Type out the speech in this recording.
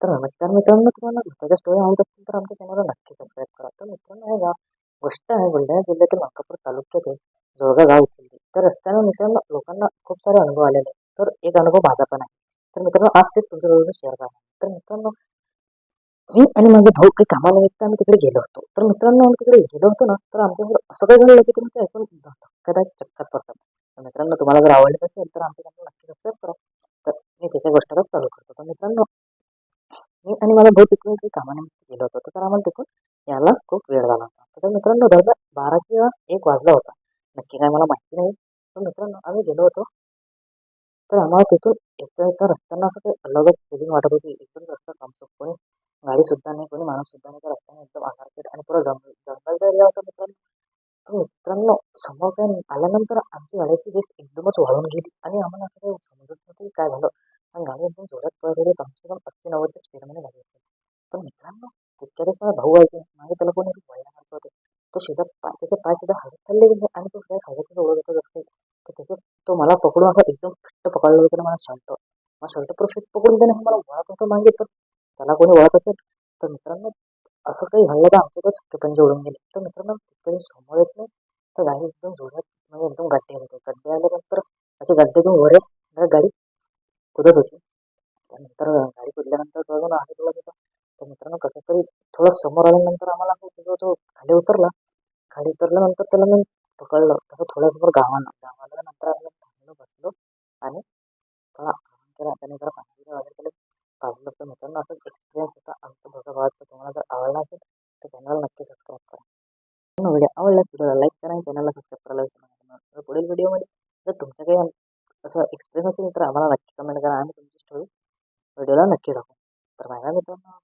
तर नमस्कार मित्रांनो, तुम्हाला भुताच्या स्टोरी आवडत असतील तर आमच्या चॅनलला नक्की सबस्क्राईब करा. तर मित्रांनो, हे गाव गोष्ट आहे बुलढाणा जिल्ह्यातील मलकापूर तालुक्यातील जोरगा गाव इथली. तर रस्त्यानं मित्रांनो लोकांना खूप सारे अनुभव आलेले आहेत. तर एक अनुभव माझा पण आहे. तर मित्रांनो, आज तेच तुमच्याबरोबर शेअर करणार. तर मित्रांनो, मी आणि माझा भाऊ काही कामानिमित्त आम्ही तिकडे गेलो होतो. तर मित्रांनो, आम्ही तिकडे गेलो होतो ना, तर आमच्याकडे असं काही घडलं की तुम्ही ते ऐकून कदाचित चक्कात पडतात. तर मित्रांनो, तुम्हाला जर आवडलं असेल तर आमच्या चॅनल नक्की सबस्क्राईब करा. तर मी त्याच्या गोष्टीला चालू करतो. तर मित्रांनो, मी आणि माझा भाऊ तिकडून काही कामानिमित्त गेलो होतो. तर आम्हाला तिथून यायला खूप वेळ झाला होता. तर मित्रांनो, दरम्यान 12 किंवा 1 वाजला होता. नक्की काय मला माहिती नाही. तर मित्रांनो, आम्ही गेलो होतो. तर आम्हाला तिथून येता रस्त्यानं असं काही अलगच फिलिंग वाटत होती. एकदम रस्ता सामसूम. कोणी गाडी सुद्धा नाही, कोणी माणूस सुद्धा नाही. त्या रस्त्याने एकदम अंधारपट आणि पुरा जंगलचा एरिया होता मित्रांनो. तर मित्रांनो, समोर काही आल्यानंतर आमची गाडीची रेस एकदमच वाढून गेली आणि आम्हाला असं काही समजत नव्हतं की काय झालं. आणि गाडी एकदम जोरात पळत होती. कमसे कम 80-90च्या स्पीडमध्ये गाडी होती. पण मित्रांनो, तितक्या वेळेस माझा भाऊ आहे मागे त्याला कोणी वळल्यासारखं होतं. तो त्याचे पाय सुद्धा हवेत चालले गेले आणि तो काय हवेतच ओढत होता रस्ते. तर तो मला पकडून असं एकदम घट्ट पकडलं होतं ना, माझा शर्ट परफेक्ट पकडून त्याने मला ओळख होतं मागे. तर त्याला कोणी ओळख असेल तर मित्रांनो, असं काही घडलं तर आमचे तर चक्के पंजे उडून गेले. तर मित्रांनो, तिकडे समोर येत नाही तर गाडी एकदम जोरात म्हणजे एकदम गड्डे आले. गड्डे आल्यानंतर असे गड्ड्यातून वर गाडी कुदत होती. त्यानंतर गाडी कुदल्यानंतर तो अजून आहे तुला तिथं. तर मित्रांनो, कसं तरी थोडं समोर आल्यानंतर आम्हाला तो खाली उतरला. खाली उतरल्यानंतर त्याला मी पकडलं. तसं थोडंसं गावाला नंतर आम्ही थांबलो, बसलो आणि थोडा आराम केला. त्याने जरा पाणी वगैरे केलं. पाजलं. तर मित्रांनो, असाच एक्सपिरियन्स होता आमचा दोघा भावाचा. तुम्हाला जर आवडला असेल तर चॅनलला नक्की सबस्क्राईब करा. व्हिडिओ आवडल्यास व्हिडिओला लाईक करा आणि चॅनलला सबस्क्राईब करायला विसरू नका. तर पुढील व्हिडिओमध्ये जर तुमच्या काही असं एक्सपिरियन्स असेल तर आम्हाला नक्की कमेंट करा. आम्ही तुमची स्टोरी व्हिडिओला नक्की टाकू. तर बाय बाय मित्रांनो.